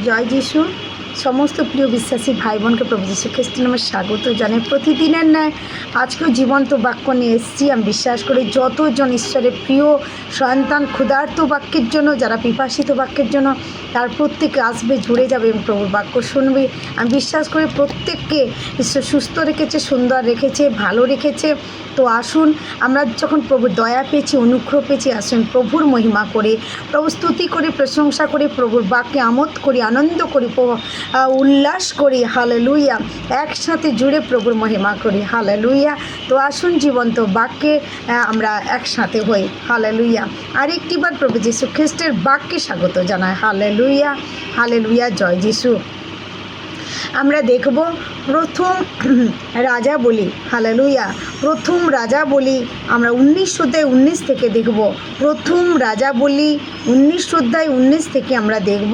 জয় যিশু। সমস্ত প্রিয় বিশ্বাসী ভাই বোনকে প্রভু যীশু খ্রিস্টের নামে স্বাগত জানাই। প্রতিদিনের ন্যায় আজকেও জীবন্ত বাক্য নিয়ে এসেছি। আমি বিশ্বাস করি যতজন ঈশ্বরের প্রিয় সন্তান ক্ষুধার্ত বাক্যের জন্য, যারা পিপাসিত বাক্যের জন্য, তার প্রত্যেকে আসবে, জুড়ে যাবে এবং প্রভুর বাক্য শুনবে। আমি বিশ্বাস করি প্রত্যেককে ঈশ্বর সুস্থ রেখেছে, সুন্দর রেখেছে, ভালো রেখেছে। তো আসুন, আমরা যখন প্রভুর দয়া পেয়েছি, অনুগ্রহ পেয়েছি, আসুন প্রভুর মহিমা করে, প্রভু স্তুতি করে, প্রশংসা করে, প্রভুর বাক্যে আমোদ করি, আনন্দ করি, উল্লাস করি। হালেলুইয়া। একসাথে জুড়ে প্রভুর মহিমা করি। হালেলুইয়া। তো আসুন জীবন্ত বাক্যে আমরা একসাথে হই। হালেলুইয়া। আরেকটিবার প্রভু যীশু খ্রিস্টের বাক্যে স্বাগত জানাই। Hallelujah, hallelujah. জয় যিশু। আমরা দেখব প্রথম রাজা বলি। হালেলুইয়া। প্রথম রাজা বলি আমরা 19 অধ্যায় 19 থেকে দেখব। প্রথম রাজা বলি 19 অধ্যায় 19 থেকে আমরা দেখব।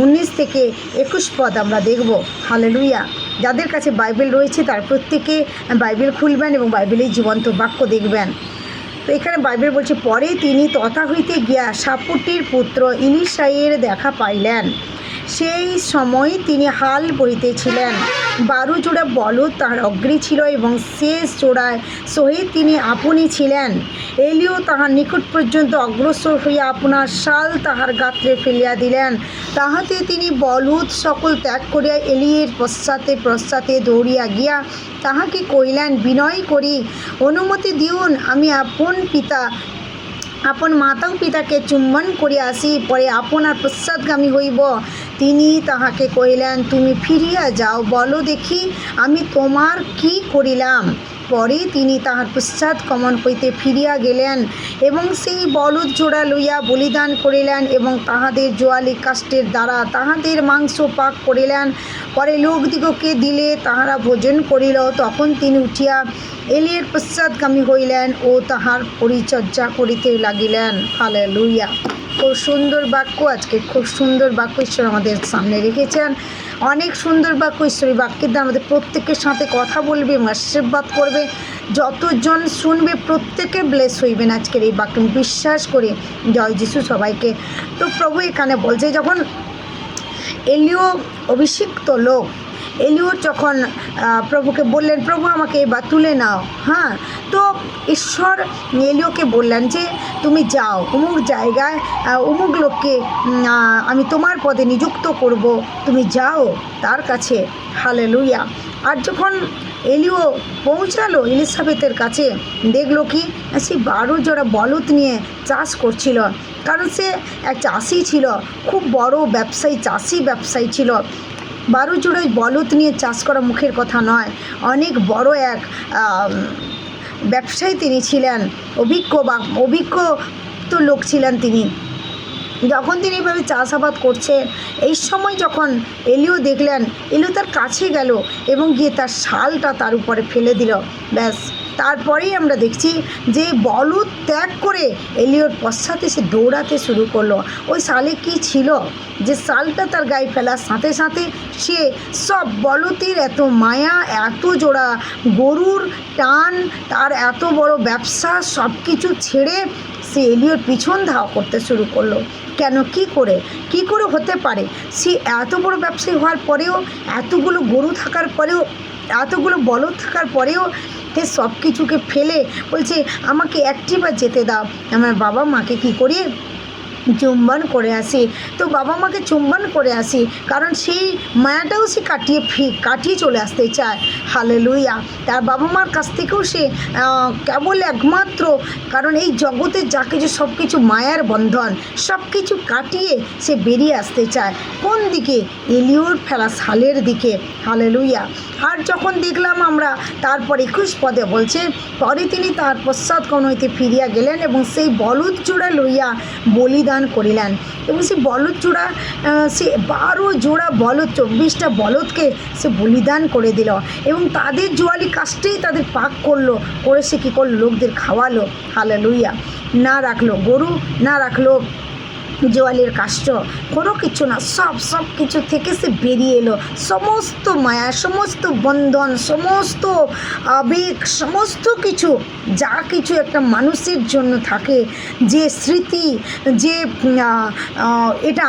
19 থেকে 21 পদ আমরা দেখব। হালেলুইয়া। যাদের কাছে বাইবেল রয়েছে তার প্রত্যেকে বাইবেল খুলবেন এবং বাইবেলের জীবন্ত বাক্য দেখবেন। তো এখানে বাইবেল বলছে, পরে তিনি তথা হইতে গিয়া সাপুটির পুত্র ইলিশাইয়ের দেখা পাইলেন। সেই সময় তিনি হাল বহিতেছিলেন। 12 জোড়া বলদ তাহার অগ্রে ছিল এবং শেষ জোড়ায় সহিত তিনি আপনি ছিলেন। এলিও তাহার নিকট পর্যন্ত অগ্রসর হইয়া আপনার শাল তাহার গাত্রে ফেলিয়া দিলেন। তাহাতে তিনি বলদ সকল ত্যাগ করিয়া এলিয়ের পশ্চাতে পশ্চাতে দৌড়িয়া গিয়া তাহাকে কহিলেন, বিনয় করি অনুমতি দিউন, আমি আপন মাতা ও পিতাকে চুম্বন করিয়া আসি, পরে আপনার পশ্চাৎগামী হইব। তিনি তাহাকে কহিলেন, তুমি ফিরিয়া যাও, বলো দেখি আমি তোমার কি করিলাম। পরে তিনি তাহার পশ্চাৎগমন হইতে ফিরিয়া গেলেন এবং সেই বলদ জোড়া লইয়া বলিদান করিলেন এবং তাহাদের জোয়ালি কাষ্ঠের দ্বারা তাহাদের মাংস পাক করিলেন। পরে লোকদিগকে দিলে তাহারা ভোজন করিল। তখন তিনি উঠিয়া এলিয়ের পশ্চাৎগামী হইলেন ও তাহার পরিচর্যা করিতে লাগিলেন। হালেলুইয়া। খুব সুন্দর বাক্য, আজকে খুব সুন্দর বাক্য ঈশ্বর আমাদের সামনে রেখেছেন। অনেক সুন্দর বাক্য, ঈশ্বরী বাক্যের দ্বারা আমাদের প্রত্যেকের সাথে কথা বলবে এবং আশীর্বাদ করবে। যতজন শুনবে প্রত্যেকে ব্লেস হইবেন আজকের এই বাক্য, বিশ্বাস করি। জয় যিশু সবাইকে। তো প্রভু এখানে বলছে, যখন এলিও অভিষিক্ত লোক, এলিও যখন প্রভুকে বললেন, প্রভু আমাকে এবার তুলে নাও। হ্যাঁ, তো ঈশ্বর এলিওকে বললেন যে তুমি যাও অমুক জায়গায়, অমুক লোককে আমি তোমার পদে নিযুক্ত করব, তুমি যাও তার কাছে। হালেলুইয়া। আর যখন এলিও পৌঁছালো এলিসাবেথের কাছে, দেখলো কি সে 12 জোড়া বলদ নিয়ে চাষ করছিল। কারণ সে এক চাষি ছিল, খুব বড় ব্যবসায়ী, চাষি ব্যবসায়ী ছিল। 12 জোড়ায় বলদ নিয়ে চাষ করা মুখের কথা নয়। অনেক বড় এক ব্যবসায়ী তিনি ছিলেন, অভিজ্ঞ তো লোক ছিলেন তিনি। যখন তিনি এইভাবে চাষাবাদ করছেন, এই সময় যখন এলিও দেখলেন, এলিও তার কাছে গেল এবং গিয়ে তার শালটা তার উপরে ফেলে দিল। ব্যাস, তারপরেই আমরা দেখছি যে বলদ ত্যাগ করে এলিওর পশ্চাতে সে দৌড়াতে শুরু করলো। ওই শালে কি ছিল যে শালটা তার গায়ে ফেলার সাথে সাথে সে সব বলদের এত মায়া, এত জোড়া গরুর টান, তার এত বড় ব্যবসা, সব কিছু ছেড়ে সে এলিওর পিছন ধাওয়া করতে শুরু করলো। কেন, কি করে হতে পারে? সে এত বড় ব্যবসায়ী হওয়ার পরেও, এতগুলো গরু থাকার পরেও, এতগুলো বলদ থাকার পরেও সে সব কিছুকে ফেলে বলছে, আমাকে একটিবার যেতে দাও, আমার বাবা মাকে কি করি চুম্বন করে আসি। তো বাবা মাকে চুম্বন করে আসি, কারণ সেই মায়াটাও সে কাটিয়ে চলে আসতে চায়। হালেলুইয়া। তার বাবা মার কাছ থেকেও সে কেবল একমাত্র, কারণ এই জগতের যা কিছু সব কিছু মায়ার বন্ধন, সব কিছু কাটিয়ে সে বেরিয়ে আসতে চায়। কোন দিকে? এলিওর ফেলা শালের দিকে। হালেলুইয়া। আর যখন দেখলাম আমরা, তারপর 21 পদে বলছে, পরে তিনি তার পশ্চাৎগমন হইতে ফিরিয়া গেলেন এবং সেই বলদ জোড়া লইয়া বলিদান করিলেন। এবং সেই বলদ জোড়া, সে 12 জোড়া বলদ, 24টা বলদকে সে বলিদান করে দিল এবং তাদের জোয়ালি কাষ্ঠেই তাদের পাক করলো, করে সে কী করলো, লোকদের খাওয়ালো। হালেলুইয়া। না রাখলো গরু, না রাখলো জোয়ালের কাষ্ট কোনো কিছু না, সব কিছু থেকে সে বেরিয়ে এলো। সমস্ত মায়া, সমস্ত বন্ধন, সমস্ত আবেগ, সমস্ত কিছু যা কিছু একটা মানুষের জন্য থাকে, যে স্মৃতি, যে এটা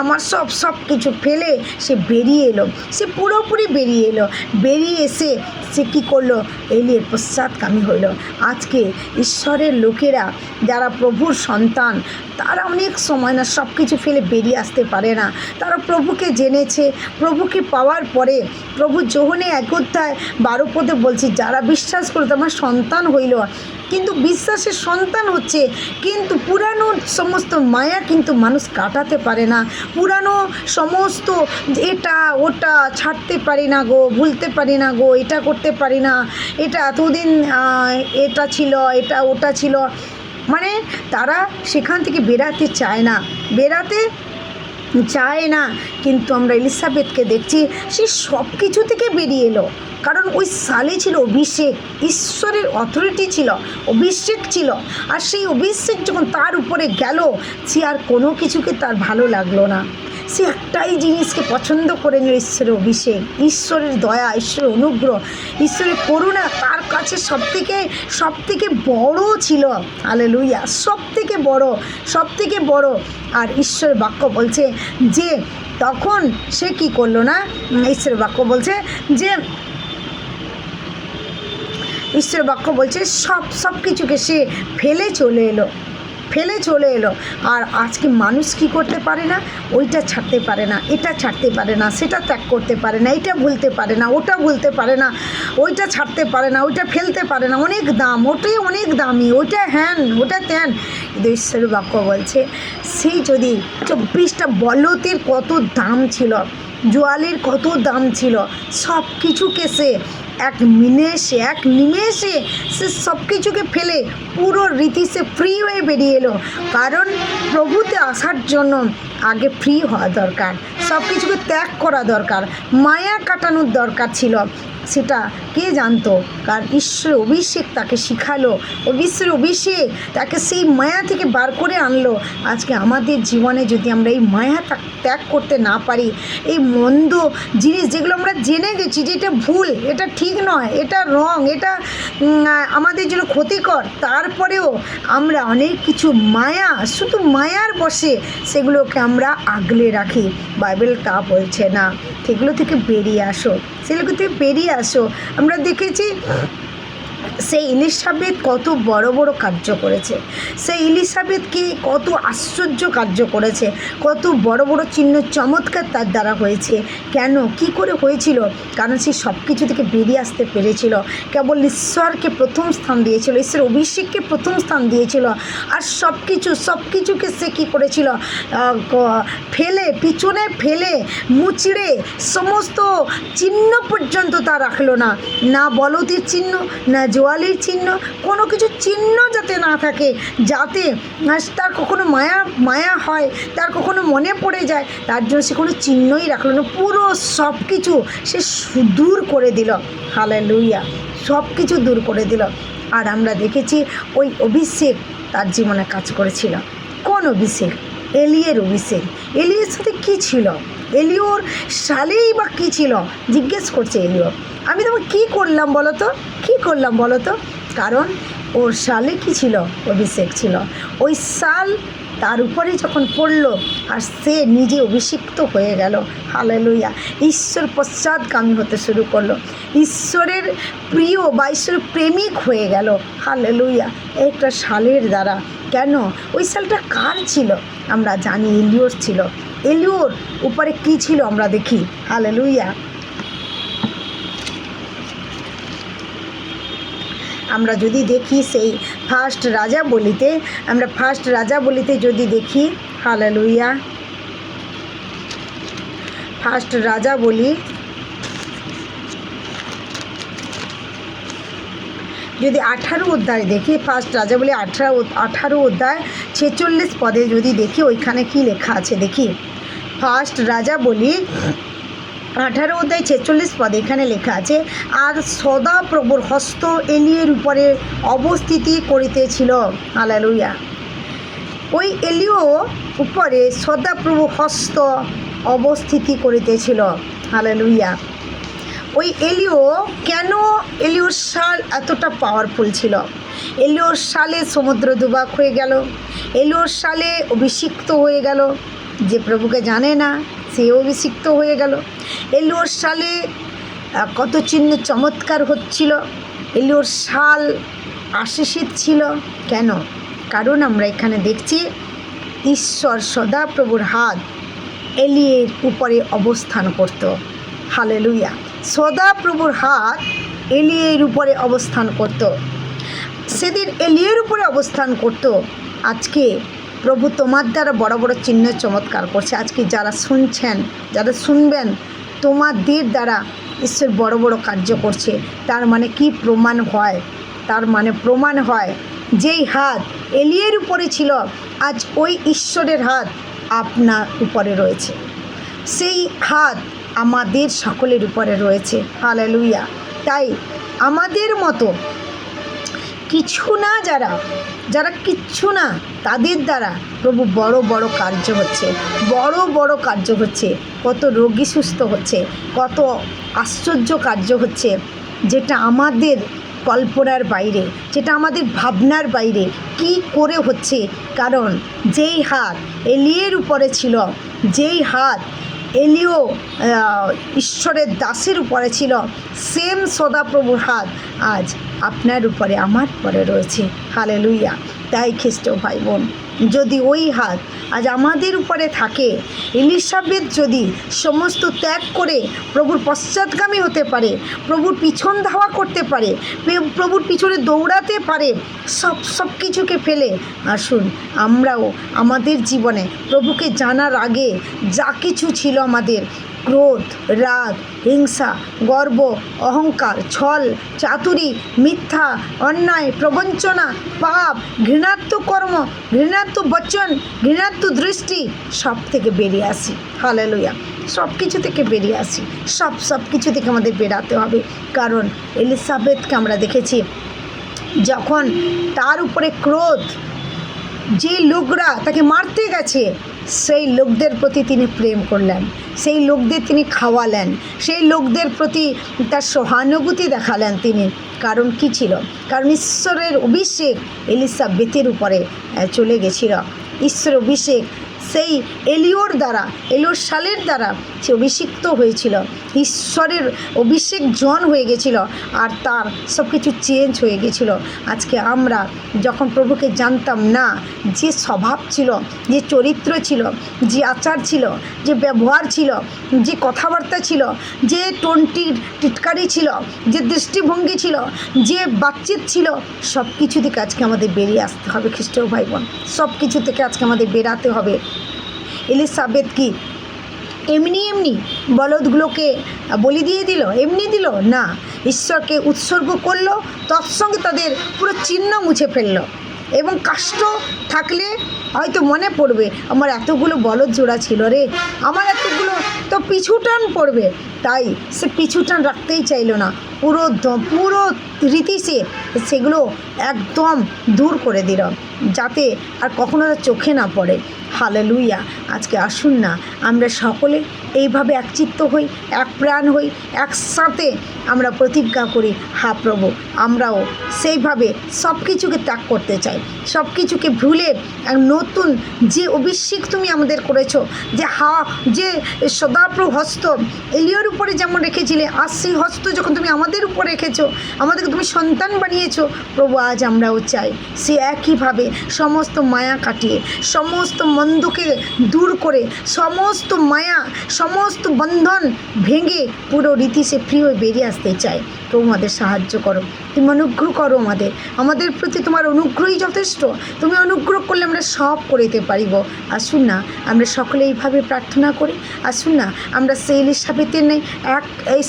আমার সব কিছু ফেলে সে বেরিয়ে এলো। সে পুরোপুরি বেরিয়ে এলো। বেরিয়ে এসে সে কী করলো? এলির পশ্চাৎগামী হইল। আজকে ঈশ্বরের লোকেরা যারা প্রভুর সন্তান, তারা অনেক সময় না সব কিছু ফেলে বেরিয়ে আসতে পারে না। তারা প্রভুকে জেনেছে, প্রভুকে পাওয়ার পরে প্রভু যোহনে 1:12 পদে বলছি, যারা বিশ্বাস করে তোমার সন্তান হইল। কিন্তু বিশ্বাসের সন্তান হচ্ছে, কিন্তু পুরানো সমস্ত মায়া কিন্তু মানুষ কাটাতে পারে না। পুরানো সমস্ত এটা ওটা ছাড়তে পারি না গো, ভুলতে পারি না গো, এটা করতে পারি না, এটা এতদিন এটা ছিল, এটা ওটা ছিল, মানে তারা সেখান থেকে বেরাতে চায় না। কিন্তু আমরা এলিসাবেথকে দেখছি, সে সব কিছু থেকে বেরিয়ে এলো। কারণ ওই সালে ছিল অভিষেক, ঈশ্বরের অথরিটি ছিল, অভিষেক ছিল। আর সেই অভিষেক যখন তার উপরে গেল, সে আর কোনো কিছুকে তার ভালো লাগলো না। সে একটাই জিনিসকে পছন্দ করে নিল, ঈশ্বরের অভিষেক, ঈশ্বরের দয়া, ঈশ্বরের অনুগ্রহ, ঈশ্বরের করুণা তার কাছে সব থেকে বড় ছিল। হালেলুয়া, সব থেকে বড়। আর ঈশ্বরের বাক্য বলছে যে তখন সে কি করলো না, ঈশ্বরের বাক্য বলছে সব কিছুকে সে ফেলে চলে এলো। আর আজকে মানুষ কি করতে পারে না? ওইটা ছাড়তে পারে না, এটা ছাড়তে পারে না, সেটা ত্যাগ করতে পারে না, এটা ভুলতে পারে না, ওটা ভুলতে পারে না, ওইটা ছাড়তে পারে না, ওইটা ফেলতে পারে না, অনেক দাম, ওটাই অনেক দামি, ওইটা হ্যান, ওটা ত্যান। কিন্তু ঈশ্বরের বাক্য বলছে, সেই যদি 24টা বলতের কত দাম ছিল, জোয়ালের কত দাম ছিল, সব কিছুকে সে এক নিমেষে সে সব কিছুকে ফেলে পুরো রীতি সে ফ্রি হয়ে বেরিয়ে এলো। কারণ প্রভুতে আসার জন্য আগে ফ্রি হওয়া দরকার, সব কিছুকে ত্যাগ করা দরকার, মায়া কাটানোর দরকার ছিল। সেটা কে জানতো? কারণ ঈশ্বরের অভিষেক তাকে শিখালো, ঈশ্বরের অভিষেক তাকে সেই মায়া থেকে বার করে আনলো। আজকে আমাদের জীবনে যদি আমরা এই মায়া ত্যাগ করতে না পারি, এই মন্দ জিনিস যেগুলো আমরা জেনে গেছি যে এটা ভুল, এটা ঠিক নয়, এটা রং, এটা আমাদের জন্য ক্ষতিকর, তারপরেও আমরা অনেক কিছু শুধু মায়ার বশে সেগুলোকে আমরা আগলে রাখি। বাইবেল তা বলছে না, সেগুলো থেকে বেরিয়ে আসো। আমরা দেখেছি সেই এলিসাবেথ কত বড় বড় কার্য করেছে, সেই এলিসাবেথকে কত আশ্চর্য কার্য করেছে, কত বড় বড় চিহ্ন চমৎকার তার দ্বারা হয়েছে। কেন, কি করে হয়েছিল? কারণ সে সব কিছু থেকে বেরিয়ে আসতে পেরেছিল। কেবল ঈশ্বরকে প্রথম স্থান দিয়েছিল, ঈশ্বরের অভিষেককে প্রথম স্থান দিয়েছিল। আর সব কিছুকে সে কী করেছিল? পিছনে ফেলে মুচড়ে সমস্ত চিহ্ন পর্যন্ত তা রাখলো না বলদের চিহ্ন, না জোয়ালের চিহ্ন, কোনো কিছু চিহ্ন যাতে না থাকে, যাতে তার কখনো মায়া হয়, তার কখনো মনে পড়ে যায়, তার জন্য সে কোনো চিহ্নই রাখলো না। পুরো সব কিছু সে দূর করে দিল। হালেলুয়া, সব কিছু দূর করে দিল। আর আমরা দেখেছি ওই অভিষেক তার জীবনে কাজ করেছিল। কোন অভিষেক? এলিয়ের অভিষেক। এলিয়ের সাথে কী ছিল? এলিওর সালেই বা কী ছিল? জিজ্ঞেস করছে এলিও, আমি তোমাকে কী করলাম বলো তো? কারণ ওর সালে কী ছিল? অভিষেক ছিল। ওই সাল তার উপরে যখন পড়ল আর সে নিজে অভিষিক্ত হয়ে গেল। হালেলুয়া, ঈশ্বর পশ্চাৎগামী হতে শুরু করলো, ঈশ্বরের প্রিয় বা ঈশ্বরের প্রেমিক হয়ে গেল। হালেলুয়া, একটা সালের দ্বারা। কেন? ওই সালটা কার ছিল? আমরা জানি এলিওর ছিল। এলিওর উপরে কী ছিল আমরা দেখি। হালেলুয়া, আমরা যদি দেখি সেই ফার্স্ট রাজা বলিতে যদি দেখি, হালেলুয়া, ফার্স্ট রাজা বলি যদি 18 অধ্যায় দেখি, ফার্স্ট রাজা বলি 18 অধ্যায় 46 পদে যদি দেখি, ওইখানে কি লেখা আছে দেখি। ফার্স্ট রাজা বলি 18 অধ্যায় 46 পদে এখানে লেখা আছে, আর সদাপ্রভুর হস্ত এলিয়ের উপরে অবস্থিতি করিতেছিল। হালেলুয়া, ওই উপরে সদাপ্রভু হস্ত অবস্থিতি করিতেছিল। হালেলুয়া। ওই এলিও, কেন এলিওর শাল এতটা পাওয়ারফুল ছিল? এলিওর শালে সমুদ্র দুভাগ হয়ে গেল, এলিওর শালে অভিষিক্ত হয়ে গেল, যে প্রভুকে জানে না সে অভিষিক্ত হয়ে গেল। এলিওর শালে কত চিহ্ন চমৎকার হচ্ছিল, এলিওর শাল আশীষিত ছিল। কেন? কারণ আমরা এখানে দেখছি ঈশ্বর সদাপ্রভুর হাত এলিয়ের উপরে অবস্থান করত। হালেলুয়া। সদাপ্রভুর হাত এলিয়ের উপরে অবস্থান করত। সেদিন এলিয়ের উপরে অবস্থান করত। আজকে প্রভু তোমার দ্বারা বড় বড় চিহ্ন চমৎকার করছে। আজকে যারা শুনছেন, যারা শুনবেন, তোমাদের দ্বারা ঈশ্বর বড় বড় কার্য করছে। তার মানে কি প্রমাণ হয়? তার মানে প্রমাণ হয় যেই হাত এলিয়ের উপরে ছিল, আজ ওই ঈশ্বরের হাত আপনার উপরে রয়েছে। সেই হাত আমাদের সকলের উপরে রয়েছে। হালেলুয়া। তাই আমাদের মতো কিছু না, যারা কিচ্ছু না, তাদের দ্বারা প্রভু বড় বড় কার্য হচ্ছে, বড় বড় কার্য হচ্ছে। কত রোগী সুস্থ হচ্ছে, কত আশ্চর্য কার্য হচ্ছে, যেটা আমাদের কল্পনার বাইরে, যেটা আমাদের ভাবনার বাইরে। কি করে হচ্ছে? কারণ যেই হাত এলিয়ের উপরে ছিল, যেই হাত এলিও ঈশ্বরের দাসের উপরে ছিল, সেম সদাপ্রভুর হাত আজ আপনার উপরে, আমার উপরে রয়েছে। হালেলুয়া। তাই খ্রিস্ট ভাই বোন, যদি ওই হাত আজ আমাদের উপরে থাকে, এলিসাবেত যদি সমস্ত ত্যাগ করে প্রভুর পশ্চাৎগামী হতে পারে, প্রভুর পিছন ধাওয়া করতে পারে, প্রভুর পিছনে দৌড়াতে পারে, সব কিছুকে ফেলে আসুন আমরাও আমাদের জীবনে প্রভুকে জানার আগে যা কিছু ছিল আমাদের, ক্রোধ, রাগ, হিংসা, গর্ব, অহংকার, ছল, চাতুরি, মিথ্যা, অন্যায়, প্রবঞ্চনা, পাপ, ঘৃণাত্মক কর্ম, ঘৃণাত্মক বচন, ঘৃণাত্মক দৃষ্টি, সব থেকে বেরিয়ে আসি। হালেলুয়া। সব কিছু থেকে বেরিয়ে আসি। সব কিছু থেকে আমাদের বেরাতে হবে। কারণ এলিসাবেথকে আমরা দেখেছি, যখন তার উপরে ক্রোধ, যে লোকরা তাকে মারতে গেছে, সেই লোকদের প্রতি তিনি প্রেম করলেন, সেই লোকদের তিনি খাওয়ালেন, সেই লোকদের প্রতি তার সহানুভূতি দেখালেন তিনি। কারণ কি ছিল? কারণ ঈশ্বরের অভিষেক এলিসাবেথের উপরে চলে গেছিল। ঈশ্বরের অভিষেক সেই এলিওর দ্বারা, এলিওর শালের দ্বারা সে অভিষিক্ত হয়েছিল। ঈশ্বরের অভিষেক জন হয়ে গেছিল, আর তার সব কিছু চেঞ্জ হয়ে গেছিল। আজকে আমরা যখন প্রভুকে জানতাম না, যে স্বভাব ছিল, যে চরিত্র ছিল, যে আচার ছিল, যে ব্যবহার ছিল, যে কথাবার্তা ছিল, যে টিটকারি ছিল, যে দৃষ্টিভঙ্গি ছিল, যে বাতচিত ছিল, সব কিছু থেকে আজকে আমাদের বেরিয়ে আসতে হবে খ্রিস্ট ভাই বোন। সব কিছু থেকে আজকে আমাদের বেরাতে হবে। এলিসাবেথ কি এমনি বলদগুলোকে বলি দিয়ে দিল? এমনি দিল না, ঈশ্বরকে উৎসর্গ করলো, তৎসঙ্গে তাদের পুরো চিহ্ন মুছে ফেললো। এবং কাষ্ট থাকলে হয়তো মনে পড়বে, আমার এতগুলো বলদ জোড়া ছিল রে, আমার এতগুলো তো পিছুটান পড়বে। তাই সে পিছুটান রাখতেই চাইলো না, পুরো রীতি সেগুলো একদম দূর করে দিল, যাতে আর কখনো তার চোখে না পড়ে। হালেলুয়া। আজকে আসুন না আমরা সকলে এইভাবে একচিত্ত হই, এক প্রাণ হই, একসাথে আমরা প্রতিজ্ঞা করি, হা প্রভু, আমরাও সেইভাবে সব কিছুকে ত্যাগ করতে চাই, সব কিছুকে ভুলে এক নতুন যে অভিষেক তুমি আমাদের করেছো, যে সদাপ্রভু হস্ত এলিয়ার উপরে যেমন রেখেছিলে, আর সেই হস্ত যখন তুমি আমাদের উপর রেখেছো, আমাদেরকে তুমি সন্তান বানিয়েছো প্রভু, আজ আমরাও চাই সে একইভাবে সমস্ত মায়া কাটিয়ে, সমস্ত মন্দকে দূর করে, সমস্ত মায়া, সমস্ত বন্ধন ভেঙে পুরো রীতি সে ফ্রি হয়ে বেরিয়ে আসতে চায়। প্রভু আমাদের সাহায্য করো, তুমি অনুগ্রহ করো, আমাদের প্রতি তোমার অনুগ্রহই যথেষ্ট। তুমি অনুগ্রহ করলে আমরা সব করিতে পারিব। আসুন না আমরা সকলে এইভাবে প্রার্থনা করি, আসুন না আমরা সেই এলিসাবেথের নেই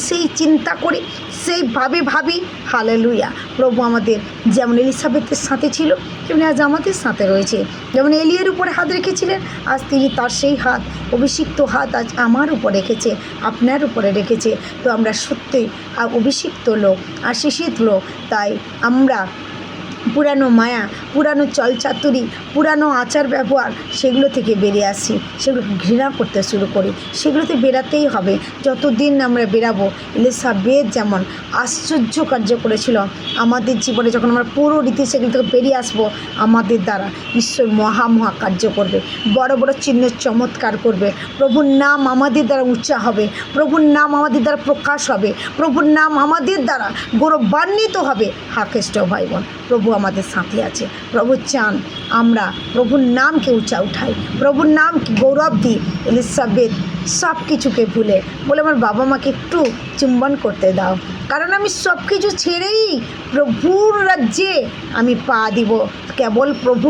সেই চিন্তা করি, সেইভাবে ভাবি। হালেলুয়া। প্রভু আমাদের যেমন এলিসাবেথের সাথে ছিল, তেমনি আজ আমাদের সাথে রয়েছে। যেমন এলিয়ের উপরে হাত রেখেছিলেন, আজ তিনি তার সেই হাত, অভিষিক্ত হাত আজ আমার উপর রেখেছে, আপনার উপরে রেখেছে। তো আমরা সত্যিই অভিষিক্ত লোক, আশীষিত লোক। তাই আমরা পুরানো মায়া, পুরানো চলচাতুরি, পুরানো আচার ব্যবহার, সেগুলো থেকে বেরিয়ে আসি, সেগুলোকে ঘৃণা করতে শুরু করি। সেগুলোতে বেরাতেই হবে। যতদিন আমরা বেরাবো, এলিসাবেথ যেমন আশ্চর্য কার্য করেছিল আমাদের জীবনে, যখন আমরা পুরো রীতি সেগুলো থেকে বেরিয়ে আসবো, আমাদের দ্বারা ঈশ্বর মহা কার্য করবে, বড় বড় চিহ্ন চমৎকার করবে। প্রভুর নাম আমাদের দ্বারা উঁচা হবে, প্রভুর নাম আমাদের দ্বারা প্রকাশ হবে, প্রভুর নাম আমাদের দ্বারা গৌরবান্বিত হবে। খ্রিস্ট ভাই বোন, প্রভু আমাদের সাথে আছে। প্রভু চান আমরা প্রভুর নামকে উঁচা উঠাই, প্রভুর নামকে গৌরব দিই। এলিসাবেথ সব কিছুকে ভুলে বলে, আমার বাবা মাকে একটু চুম্বন করতে দাও, কারণ আমি সব কিছু ছেড়েই প্রভুর রাজ্যে আমি পা দিব। কেবল প্রভু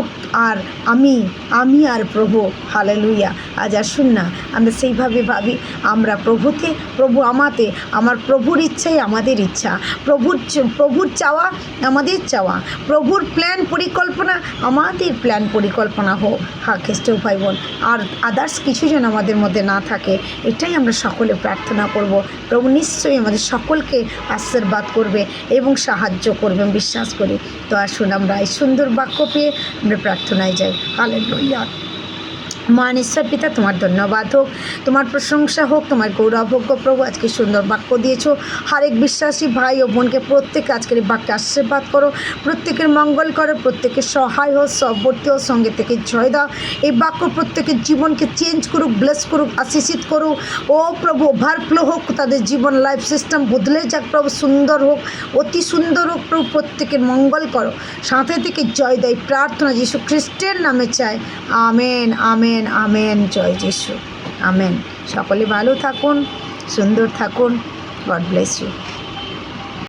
আর আমি আর প্রভু। হালেলুয়া। আজ আসুন না আমরা সেইভাবে ভাবি, আমরা প্রভুতে, প্রভু আমাতে, আমার প্রভুর ইচ্ছাই আমাদের ইচ্ছা, প্রভুর চাওয়া আমাদের চাওয়া, প্রভুর প্ল্যান পরিকল্পনা আমাদের প্ল্যান পরিকল্পনা হোক। খ্রিস্ট ভাই বোন, আর আদার্স কিছু যেন আমাদের মধ্যে না থাকে, এটাই আমরা সকলে প্রার্থনা করব। প্রভু নিশ্চয়ই আমাদের সকলকে আশীর্বাদ করবে এবং সাহায্য করবে, বিশ্বাস করি। তো আসুন আমরা এই সুন্দর বাক্য পেয়ে আমরা প্রার্থনায় যাই। হালেলুয়া। মহান ঈশ্বর পিতা, তোমার ধন্যবাদ হোক, তোমার প্রশংসা হোক, তোমার গৌরব হোক গো প্রভু। আজকে সুন্দর বাক্য দিয়েছো, হরেক বিশ্বাসী ভাই ও বোনকে প্রত্যেকে আজকের এই বাক্যে আশীর্বাদ করো, প্রত্যেকের মঙ্গল করো, প্রত্যেকের সহায় হোক, সববর্তী হোক, সঙ্গে থেকে জয় দাও। এই বাক্য প্রত্যেকের জীবনকে চেঞ্জ করুক, ব্লেস করুক, আশীষিত করুক। ও প্রভু, ওভারফ্লো হোক, তাদের জীবন লাইফ সিস্টেম বদলে যাক প্রভু, সুন্দর হোক, অতি সুন্দর হোক প্রভু, প্রত্যেকের মঙ্গল করো, সাথে থেকে জয় দেয়। প্রার্থনা যীশু খ্রিস্টের নামে চাই, আমেন আমেন আমেন। জয় যিশু, আমেন। সকলে ভালো থাকুন, সুন্দর থাকুন। God bless you.